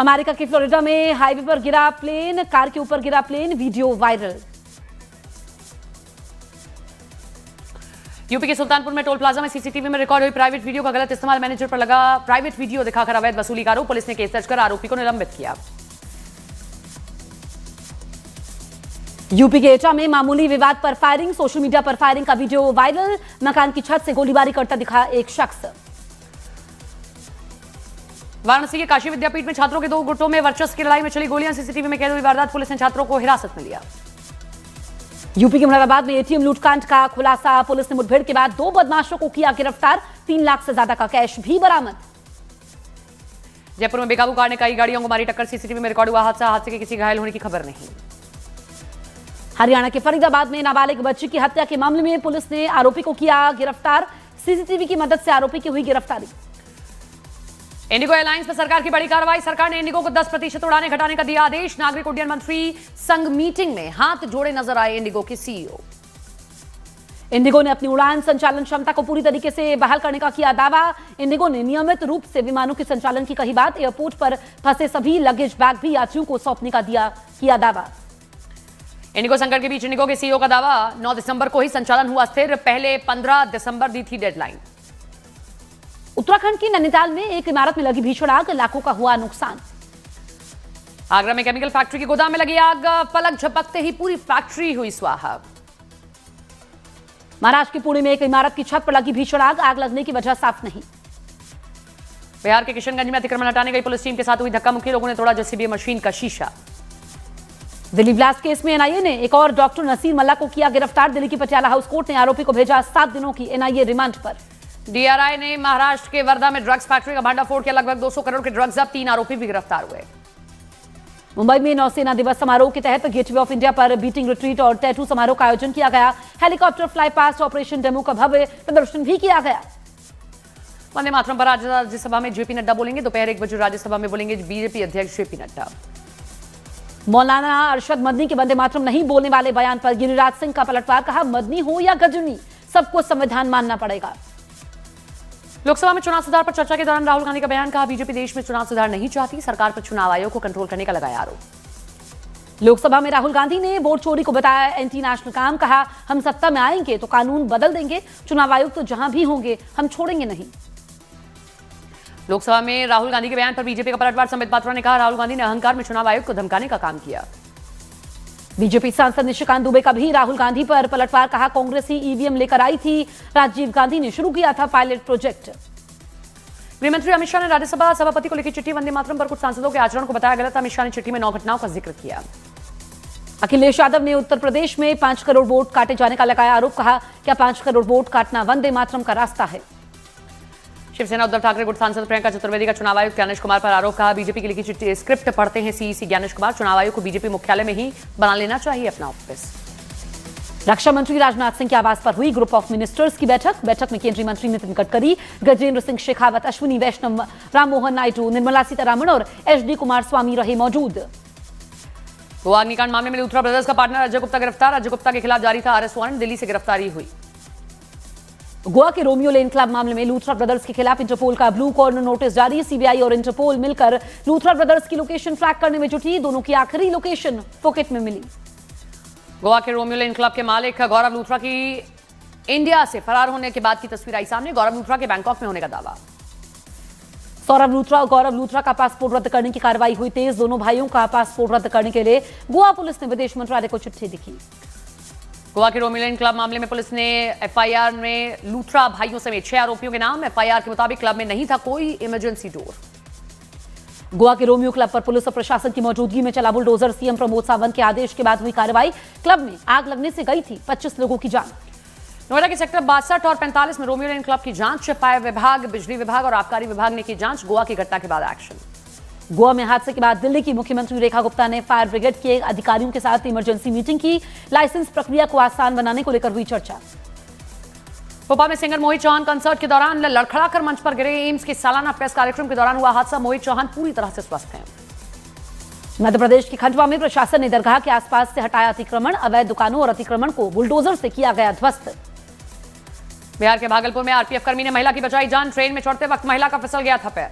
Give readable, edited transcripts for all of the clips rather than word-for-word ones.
America के Florida में highway पर गिरा प्लेन, कार के ऊपर गिरा प्लेन, वीडियो वायरल। यूपी के सुल्तानपुर में टोल प्लाजा में सीसीटीवी में रिकॉर्ड हुई प्राइवेट वीडियो का गलत इस्तेमाल, मैनेजर पर लगा प्राइवेट वीडियो दिखाकर अवैध वसूली का आरोप, पुलिस ने केस दर्ज कर आरोपी को निलंबित किया। यूपी के एटा में मामूली विवाद पर फायरिंग, सोशल मीडिया पर फायरिंग का वीडियो वायरल, मकान की छत से गोलीबारी करता दिखा एक शख्स। वाराणसी के काशी विद्यापीठ में छात्रों के दो गुटों में वर्चस्व की लड़ाई में चली गोलियां, सीसीटीवी में कैद हुई वारदात, पुलिस ने छात्रों को हिरासत में लिया। यूपी के मुरादाबाद में एटीएम लूटकांड का खुलासा, पुलिस ने मुठभेड़ के बाद 2 बदमाशों को किया गिरफ्तार, 3 लाख से ज्यादा का कैश भी बरामद। जयपुर में बेकाबू कार ने कई गाड़ियों को मारी टक्कर, सीसीटीवी में रिकॉर्ड हुआ हादसा, हादसे के किसी घायल होने की खबर नहीं। हरियाणा के फरीदाबाद में नाबालिग बच्ची की हत्या के मामले में पुलिस ने आरोपी को किया गिरफ्तार, सीसीटीवी की मदद से आरोपी की हुई गिरफ्तारी। इंडिगो एयरलाइंस पर सरकार की बड़ी कार्रवाई, सरकार ने इंडिगो को 10% उड़ाने घटाने का दिया आदेश, नागरिक उड्डयन मंत्री संघ मीटिंग में हाथ जोड़े नजर आए इंडिगो के सीईओ। इंडिगो ने अपनी उड़ान संचालन क्षमता को पूरी तरीके से बहाल करने का किया दावा, इंडिगो ने नियमित रूप से विमानों के संचालन की कही बात, एयरपोर्ट पर फंसे सभी लगेज बैग भी यात्रियों को सौंपने का किया दावा। इंडिगो संकट के बीच इंडिगो के सीईओ का दावा, 9 दिसंबर को ही संचालन हुआ स्थिर, पहले 15 दिसंबर दी थी डेडलाइन। उत्तराखंड की नैनीताल में एक इमारत में लगी भीषण आग, लाखों का हुआ नुकसान। आगरा में केमिकल फैक्ट्री के गोदाम में लगी आग, पलक झपकते ही पूरी फैक्ट्री हुई स्वाहा। महाराष्ट्र के पुणे में एक इमारत की छत पर लगी भीषण आग, आग लगने की वजह साफ नहीं। बिहार के किशनगंज में अतिक्रमण हटाने गई पुलिस टीम के साथ हुई धक्का मुक्की, लोगों ने तोड़ा जेसीबी मशीन का शीशा। दिल्ली ब्लास्ट केस में एनआईए ने एक और डॉक्टर नसीर मल्ला को किया गिरफ्तार, दिल्ली की पटियाला हाउस कोर्ट ने आरोपी को भेजा 7 दिनों की एनआईए रिमांड पर। डीआरआई ने महाराष्ट्र के वर्धा में ड्रग्स फैक्ट्री का भांडाफोड़ किया, लगभग 200 करोड़ के ड्रग्स जब्त, 3 आरोपी भी गिरफ्तार हुए। मुंबई में नौसेना दिवस समारोह के तहत गेटवे ऑफ इंडिया पर बीटिंग रिट्रीट और टैटू समारोह का आयोजन किया गया, helicopter fly past operation demo का भव्य प्रदर्शन भी किया गया। वंदे मातरम पर आज राज्यसभा में जेपी नड्डा बोलेंगे, दोपहर 1 बजे राज्यसभा में बोलेंगे बीजेपी अध्यक्ष जेपी नड्डा। मौलाना अरशद मदनी के वंदे मातरम नहीं बोलने वाले बयान पर गिरिराज सिंह का पलटवार, कहा मदनी हो या गजनी सबको संविधान मानना पड़ेगा। लोकसभा में चुनाव सुधार पर चर्चा के दौरान राहुल गांधी का बयान, कहा बीजेपी देश में चुनाव सुधार नहीं चाहती, सरकार पर चुनाव आयोग को कंट्रोल करने का लगाया आरोप। लोकसभा में राहुल गांधी ने वोट चोरी को बताया एंटी नेशनल काम, कहा हम सत्ता में आएंगे तो कानून बदल देंगे, चुनाव आयोग तो जहां भी होंगे हम छोड़ेंगे नहीं। लोकसभा में राहुल गांधी के बयान पर बीजेपी का पलटवार, संबित पात्रा ने कहा राहुल गांधी ने अहंकार में चुनाव आयोग को धमकाने का काम किया। बीजेपी सांसद निशिकांत दुबे का भी राहुल गांधी पर पलटवार, कहा कांग्रेस ही ईवीएम लेकर आई थी, राजीव गांधी ने शुरू किया था पायलट प्रोजेक्ट। गृहमंत्री अमित शाह ने राज्यसभा सभापति को लिखी चिट्ठी, वंदे मातरम पर कुछ सांसदों के आचरण को बताया गलत, अमित शाह ने चिट्ठी में 9 घटनाओं का जिक्र किया। अखिलेश यादव ने उत्तर प्रदेश में 5 करोड़ वोट काटे जाने का लगाया आरोप, कहा क्या 5 करोड़ वोट काटना वंदे मातरम का रास्ता है। शिवसेना उद्धव ठाकरे गुट सांसद प्रियंका चतुर्वेदी का चुनाव आयुक्त ज्ञानेश कुमार पर आरोप, कहा बीजेपी की लिखी चिट्ठी स्क्रिप्ट पढ़ते हैं सीईसी ज्ञानेश कुमार, चुनाव आयोग को बीजेपी मुख्यालय में ही बना लेना चाहिए अपना ऑफिस। रक्षा मंत्री राजनाथ सिंह के आवास पर हुई ग्रुप ऑफ मिनिस्टर्स की बैठक में केंद्रीय मंत्री नितिन गडकरी, गजेंद्र सिंह शेखावत, अश्विनी वैष्णव, राममोहन नायडू, निर्मला सीतारमण और एचडी कुमारस्वामी रहे मौजूद। गोवा अग्निकांड मामले में लूथरा ब्रदर्स का पार्टनर अजय गुप्ता गिरफ्तार, अजय गुप्ता के खिलाफ जारी था अरेस्ट वारंट, दिल्ली से गिरफ्तारी हुई। गोवा के रोमियो लेन क्लब मामले में लूथरा ब्रदर्स के खिलाफ इंटरपोल का ब्लू कॉर्नर नोटिस जारी, सीबीआई और इंटरपोल मिलकर लूथरा ब्रदर्स की लोकेशन ट्रैक करने में जुटी, दोनों की आखिरी लोकेशन फुकेट में मिली। गोवा के रोमियो लेन क्लब के मालिक गौरव लूथरा की इंडिया से फरार होने के बाद की तस्वीर आई सामने, गौरव लूथरा के बैंकॉक में होने का दावा। सौरभ लूथरा और गौरव लूथरा का पासपोर्ट रद्द करने की कार्रवाई हुई तेज, दोनों भाइयों का पासपोर्ट रद्द करने के लिए गोवा पुलिस ने विदेश मंत्रालय को चिट्ठी लिखी। गोवा के रोमियो लेन क्लब मामले में पुलिस ने एफआईआर में लूथरा भाइयों समेत 6 आरोपियों के नाम, एफआईआर के मुताबिक क्लब में नहीं था कोई इमरजेंसी डोर। गोवा के रोमियो क्लब पर पुलिस और प्रशासन की मौजूदगी में चला बुलडोजर, सीएम प्रमोद सावंत के आदेश के बाद हुई कार्रवाई, क्लब में आग लगने से गई थी 25 लोगों की जान। नोएडा के सेक्टर 62 और 45 में रोमियो लेन क्लब की जांच, फायर विभाग, बिजली विभाग और आबकारी विभाग ने की जांच, गोवा की घटना के बाद एक्शन। गोवा में हादसे के बाद दिल्ली की मुख्यमंत्री रेखा गुप्ता ने फायर ब्रिगेड के अधिकारियों के साथ इमरजेंसी मीटिंग की, लाइसेंस प्रक्रिया को आसान बनाने को लेकर हुई चर्चा। भोपाल में सिंगर मोहित चौहान कंसर्ट के दौरान लड़खड़ाकर मंच पर गिरे, एम्स के सालाना प्रेस कार्यक्रम के दौरान हुआ हादसा, मोहित चौहान पूरी तरह से स्वस्थ हैं। मध्य प्रदेश के खंडवा में प्रशासन ने दरगाह के आसपास से हटाया अतिक्रमण, अवैध दुकानों और अतिक्रमण को बुलडोजर से किया गया ध्वस्त। बिहार के भागलपुर में आरपीएफ कर्मी ने महिला की बचाई जान, ट्रेन में चढ़ते वक्त महिला का फिसल गया था पैर।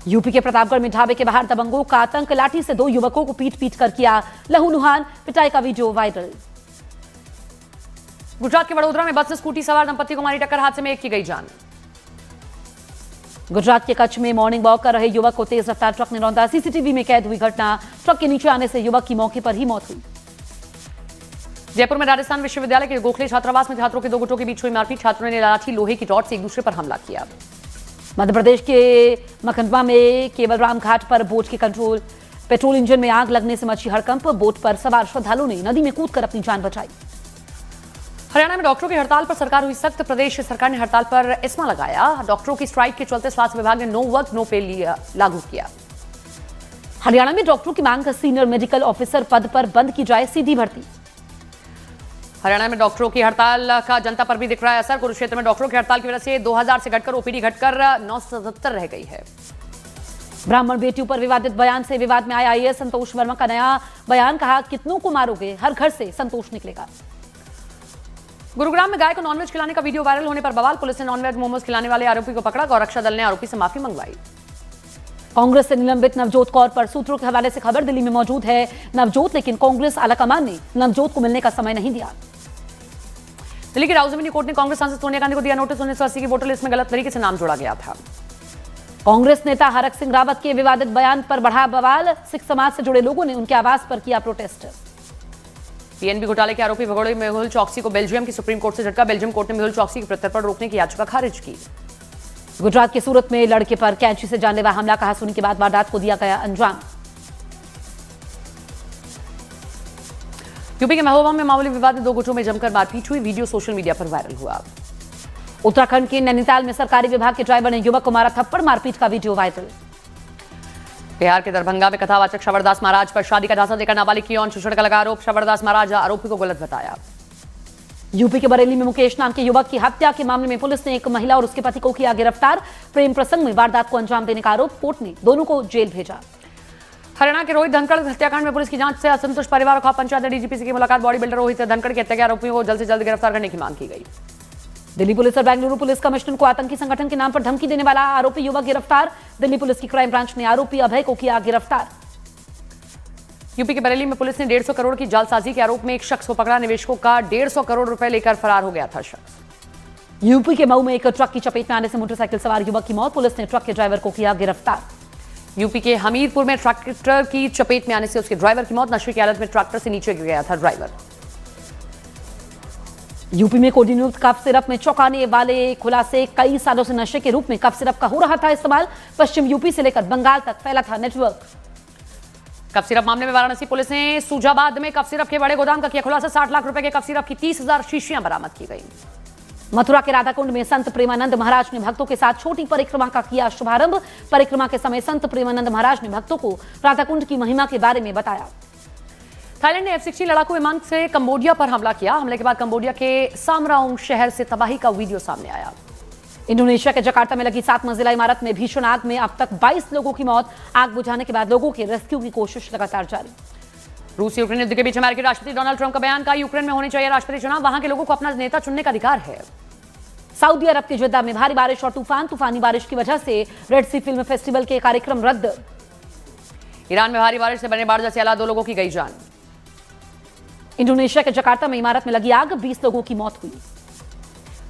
यूपी के प्रतापगढ़ में ढाबे के बाहर दबंगों का आतंक, लाठी से 2 युवकों को पीट कर किया लहूलुहान, पिटाई का वीडियो वायरल। गुजरात के वडोदरा में बस से स्कूटी सवार दंपति को मारी टक्कर, हादसे में एक की गई जान। गुजरात के कच्छ में मॉर्निंग वॉक कर रहे युवक को तेज रफ्तार ट्रक ने रौंदा, सीसीटीवी में कैद हुई घटना, ट्रक के नीचे आने से युवक की मौके पर ही मौत हुई। जयपुर में राजस्थान विश्वविद्यालय के गोखले छात्रावास में छात्रों के 2 गुटों के बीच हुई मारपीट, छात्रों ने लाठी लोहे की रॉड से एक दूसरे पर हमला किया। मध्य प्रदेश के मखनवा में केवलराम घाट पर बोट के पेट्रोल इंजन में आग लगने से मची हड़कंप, बोट पर सवार श्रद्धालुओं ने नदी में कूदकर अपनी जान बचाई। हरियाणा में डॉक्टरों की हड़ताल पर सरकार हुई सख्त, प्रदेश सरकार ने हड़ताल पर एस्मा लगाया, डॉक्टरों की स्ट्राइक के चलते स्वास्थ्य विभाग ने नो वर्क नो पे लागू किया। हरियाणा में डॉक्टरों की मांग, सीनियर मेडिकल ऑफिसर पद पर बंद की जाए सीधी भर्ती। हरियाणा में डॉक्टरों की हड़ताल का जनता पर भी दिख रहा है असर, कुरुक्षेत्र में डॉक्टरों की हड़ताल की वजह से 2000 से घटकर ओपीडी घटकर 977 रह गई है। ब्राह्मण बेटियों पर विवादित बयान से विवाद में आया आईएएस संतोष वर्मा का नया बयान, कहा कितनों को मारोगे, हर घर से संतोष निकलेगा। गुरुग्राम में गाय को नॉनवेज खिलाने का वीडियो वायरल होने पर बवाल, पुलिस ने नॉनवेज मोमोज खिलाने वाले आरोपी को पकड़ा, गौरक्षा दल ने आरोपी से माफी मंगवाई। कांग्रेस से निलंबित नवजोत कौर पर सूत्रों के हवाले से खबर दिल्ली में मौजूद है नवजोत, लेकिन कांग्रेस आलाकमान ने नवजोत को मिलने का समय नहीं दिया। दिल्ली की राउज एवेन्यू कोर्ट ने कांग्रेस सांसद सोनिया गांधी को दिया नोटिस, 1980 की वोटर लिस्ट में गलत तरीके से नाम जोड़ा गया था। कांग्रेस नेता हरक सिंह रावत के विवादित बयान पर बढ़ा बवाल, सिख समाज से जुड़े लोगों ने उनके आवास पर किया प्रोटेस्ट। पीएनबी घोटाले के आरोपी भगोड़े मेहुल चौकसी को बेल्जियम की सुप्रीम कोर्ट से झटका, बेल्जियम कोर्ट ने मेहुल चौकसी की प्रत्यर्पण रोकने की याचिका खारिज की। गुजरात के सूरत में लड़के पर कैंची से जानलेवा हमला, कहासुनी के बाद वारदात को दिया गया अंजाम। यूपी के महोबा में मामूली विवाद में 2 गुटों में जमकर मारपीट हुई, वीडियो सोशल मीडिया पर वायरल हुआ। उत्तराखंड के नैनीताल में सरकारी विभाग के ड्राइवर ने युवक को मारा थप्पड़, मारपीट का वीडियो वायरल। बिहार के दरभंगा में कथावाचक शबरदास महाराज पर शादी का झांसा देकर नाबालिग की यौन शोषण का लगा आरोप, शबरदास महाराज आरोपी को गलत बताया। यूपी के बरेली में मुकेश नाम के युवक की हत्या के मामले में पुलिस ने एक महिला और उसके पति को किया गिरफ्तार, प्रेम प्रसंग में वारदात को अंजाम देने का आरोप, कोर्ट ने दोनों को जेल भेजा। हरियाणा के रोहित धनखड़ हत्याकांड में पुलिस की जांच से असंतुष्ट परिवार को पंचायत डीजीपी से की मुलाकात, बॉडी बिल्डर रोहित धनखड़ के हत्या के आरोपियों को जल्द से जल्द गिरफ्तार करने की मांग की गई। दिल्ली पुलिस और बेंगलुरु पुलिस कमिश्नर को आतंकी संगठन के नाम पर धमकी देने वाला आरोपी युवक गिरफ्तार, दिल्ली पुलिस की क्राइम ब्रांच ने आरोपी अभय को किया गिरफ्तार। यूपी के बरेली में पुलिस ने 150 करोड़ की जालसाजी के आरोप में एक शख्स को पकड़ा, निवेशकों का 150 करोड़ रुपए लेकर फरार हो गया था शख्स। यूपी के मऊ में एक ट्रक की चपेट में आने से मोटरसाइकिल सवार युवक की मौत, पुलिस ने ट्रक के ड्राइवर को किया गिरफ्तार। यूपी के हमीरपुर में ट्रैक्टर की चपेट में आने से उसके ड्राइवर की मौत, नशे की हालत में ट्रैक्टर से नीचे गिर गया था ड्राइवर। यूपी में कोडिन कफ सिरप में चौंकाने वाले खुलासे, कई सालों से नशे के रूप में कफ सिरप का हो रहा था इस्तेमाल, पश्चिम यूपी से लेकर बंगाल तक फैला था नेटवर्क। कफ सिरप मामले में वाराणसी पुलिस ने सूजाबाद में कफ सिरप के बड़े गोदाम का किया खुलासा, 60 लाख रुपए के कफ सिरप की 30,000 शीशियां बरामद की गई। मथुरा के राधाकुंड में संत प्रेमानंद महाराज ने भक्तों के साथ छोटी परिक्रमा का किया शुभारंभ, परिक्रमा के समय संत प्रेमानंद महाराज ने भक्तों को राधाकुंड की महिमा के बारे में बताया। थाईलैंड ने F-16 लड़ाकू विमान से कंबोडिया पर हमला किया, हमले के बाद कंबोडिया के सामराउंग शहर से तबाही का वीडियो सामने आया। इंडोनेशिया के जकार्ता में लगी 7 मंजिला इमारत में भीषण आग में अब तक 22 लोगों की मौत, आग बुझाने के बाद लोगों के रेस्क्यू की कोशिश लगातार जारी। रूस यूक्रेन युद्ध के बीच अमेरिकी राष्ट्रपति डोनाल्ड ट्रंप का बयान, का यूक्रेन में होने चाहिए राष्ट्रपति चुनाव, वहां के लोगों को अपना नेता चुनने का अधिकार है। सऊदी अरब के जिद्दा में भारी बारिश और तूफानी बारिश की वजह से रेड सी फिल्म फेस्टिवल के कार्यक्रम रद्द। ईरान में भारी बारिश से बने बाढ़ जैसे हालात, 2 लोगों की गई जान। इंडोनेशिया के जकार्ता में इमारत में लगी आग, 20 लोगों की मौत हुई।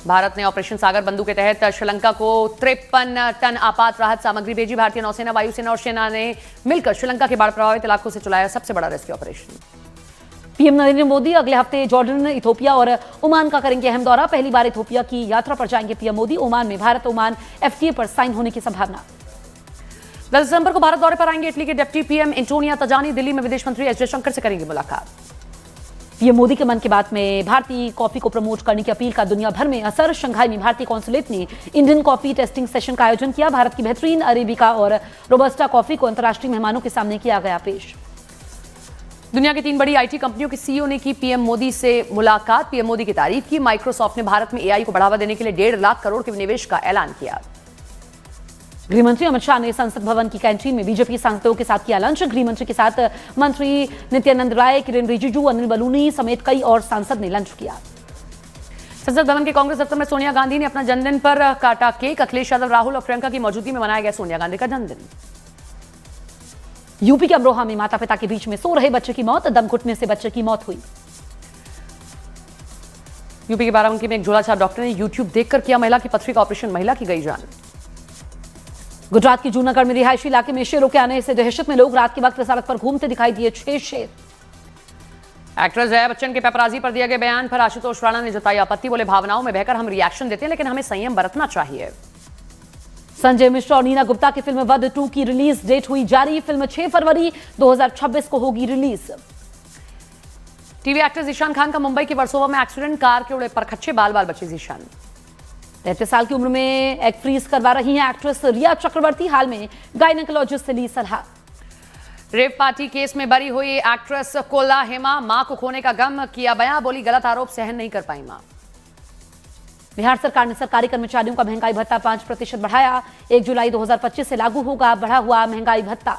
भारत ने ऑपरेशन सागर बंधु के तहत श्रीलंका को 53 टन आपात राहत सामग्री भेजी, भारतीय नौसेना, वायुसेना और सेना ने मिलकर श्रीलंका के बाढ़ प्रभावित इलाकों से चलाया सबसे बड़ा rescue operation. PM Narendra Modi अगले हफ्ते जॉर्डन, इथोपिया और ओमान का करेंगे अहम दौरा, पहली बार इथोपिया की यात्रा पर जाएंगे पीएम मोदी। ओमान में भारत ओमान FTA पर साइन होने की संभावना। 10 दिसंबर को भारत दौरे पर आएंगे इटली के डिप्टी पीएम एंटोनिया तजानी, दिल्ली में विदेश मंत्री एस जयशंकर से करेंगे मुलाकात। पीएम मोदी के मन की बात में भारतीय कॉफी को प्रमोट करने की अपील का दुनिया भर में असर, शंघाई में भारतीय कॉन्सुलेट ने इंडियन कॉफी टेस्टिंग सेशन का आयोजन किया, भारत की बेहतरीन अरेबिका और रोबस्टा कॉफी को अंतर्राष्ट्रीय मेहमानों के सामने किया गया पेश। दुनिया की 3 बड़ी आईटी कंपनियों के सीईओ ने की पीएम मोदी से मुलाकात, पीएम मोदी की तारीफ की। माइक्रोसॉफ्ट ने भारत में एआई को बढ़ावा देने के लिए 1.5 लाख करोड़ के निवेश का ऐलान किया। गृहमंत्री अमित शाह ने संसद भवन की कैंटीन में बीजेपी सांसदों के साथ किया लंच, गृहमंत्री के साथ मंत्री नित्यानंद राय, किरेन रिजिजू, अनिल बलूनी समेत कई और सांसद ने लंच किया। संसद भवन के कांग्रेस दफ्तर में सोनिया गांधी ने अपना जन्मदिन पर काटा केक। अखिलेश यादव, राहुल और प्रियंका की मौजूदगी में मनाया गया सोनिया गांधी का जन्मदिन। यूपी के अमरोहा में माता पिता के बीच में सो रहे बच्चे की मौत, दम घुटने से बच्चे की मौत हुई। यूपी के बाराबंकी में एक झोलाछाप डॉक्टर ने यूट्यूब देखकर किया महिला की पथरी का ऑपरेशन, महिला की गई जान। गुजरात की जूनागढ़ में रिहायशी इलाके में शेरों के आने से दहशत में लोग रात के वक्त सड़क पर घूमते दिखाई दिए 6 शेर। एक्ट्रेस जया बच्चन के पेपराजी पर दिए गए बयान पर आशुतोष राणा ने जताई आपत्ति। बोले, भावनाओं में बहकर हम रिएक्शन देते हैं, लेकिन हमें संयम बरतना चाहिए। संजय मिश्रा और नीना गुप्ता की फिल्म वध 2 की रिलीज डेट हुई जारी। फिल्म 6 फरवरी 2026 को होगी release. TV actor Zeeshan Khan का मुंबई के वर्सोवा में एक्सीडेंट, कार के उड़े परखच्चे, बाल बाल बचे जीशान। 33 साल की उम्र में एग फ्रीज करवा रही हैं एक्ट्रेस रिया चक्रवर्ती, हाल में गायनेकोलॉजिस्ट से ली सलाह। रेप पार्टी केस में बरी हुई एक्ट्रेस कोला हेमा, मां को खोने का गम किया बयां। बोली, गलत आरोप सहन नहीं कर पाई मां। बिहार सरकार ने सरकारी कर्मचारियों का महंगाई भत्ता 5% बढ़ाया। 1 जुलाई 2025 से लागू होगा बढ़ा हुआ महंगाई भत्ता।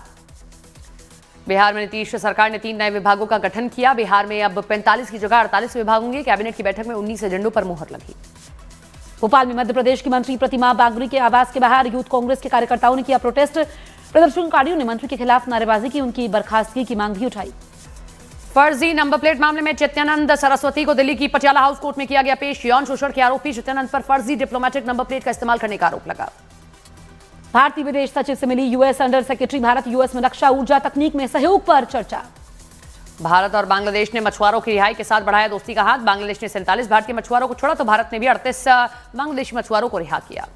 बिहार में नीतीश सरकार ने 3 नए विभागों का गठन किया। बिहार में अब 45 की जगह 48 विभाग होंगे। कैबिनेट की बैठक में 19 एजेंडों पर मुहर लगी। भोपाल में मध्य प्रदेश की मंत्री प्रतिमा बागरी के आवास के बाहर यूथ कांग्रेस के कार्यकर्ताओं ने किया प्रोटेस्ट। प्रदर्शनकारियों ने मंत्री के खिलाफ नारेबाजी की, उनकी बर्खास्तगी की मांग भी उठाई। फर्जी नंबर प्लेट मामले में चैत्यानंद सरस्वती को दिल्ली की पटियाला हाउस कोर्ट में किया गया पेश। यौन शोषण के आरोपी चैत्यानंद पर फर्जी डिप्लोमेटिक नंबर प्लेट का इस्तेमाल करने का आरोप लगा। भारतीय विदेश सचिव से मिली US under secretary. Bharat US में रक्षा ऊर्जा तकनीक में सहयोग पर चर्चा। भारत और बांग्लादेश ने मछुआरों की रिहाई के साथ बढ़ाया दोस्ती का हाथ। बांग्लादेश ने 47 भारतीय मछुआरों को छोड़ा तो भारत ने भी 38 बांग्लादेशी मछुआरों को रिहा किया।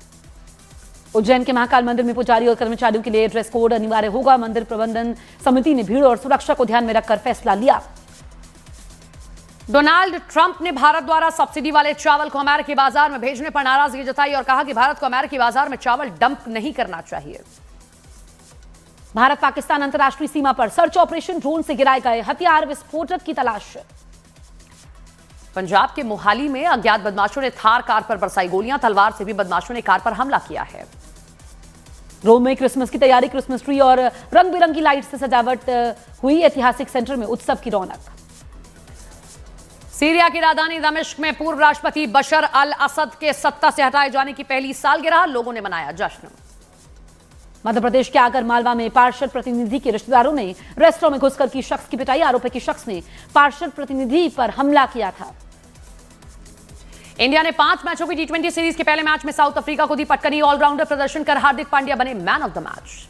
उज्जैन के महाकाल मंदिर में पुजारी और कर्मचारियों के लिए ड्रेस कोड अनिवार्य होगा। मंदिर प्रबंधन समिति ने भीड़ और सुरक्षा को ध्यान में रखकर फैसला लिया। डोनाल्ड ट्रंप ने भारत द्वारा सब्सिडी वाले चावल को अमेरिकी बाजार में भेजने पर नाराजगी जताई और कहा कि भारत को अमेरिकी बाजार में चावल डंप नहीं करना चाहिए। भारत पाकिस्तान अंतर्राष्ट्रीय सीमा पर सर्च ऑपरेशन, ड्रोन से गिराए गए हथियार, विस्फोटक की तलाश। पंजाब के मोहाली में अज्ञात बदमाशों ने थार कार पर बरसाई गोलियां। तलवार से भी बदमाशों ने कार पर हमला किया है। रोम में क्रिसमस की तैयारी, क्रिसमस ट्री और रंग बिरंगी लाइट से सजावट हुई। ऐतिहासिक सेंटर में उत्सव की रौनक। सीरिया की राजधानी दमिश्क में पूर्व राष्ट्रपति बशर अल असद के सत्ता से हटाए जाने की पहली सालगिरह, लोगों ने मनाया जश्न। मध्य प्रदेश के आगर मालवा में पार्षद प्रतिनिधि के रिश्तेदारों ने रेस्टोरेंट में घुसकर की शख्स की पिटाई। आरोपी की शख्स ने पार्षद प्रतिनिधि पर हमला किया था। इंडिया ने 5 मैचों की T20 सीरीज के पहले मैच में साउथ अफ्रीका को दी पटकनी। ऑलराउंडर प्रदर्शन कर हार्दिक पांड्या बने मैन ऑफ द मैच।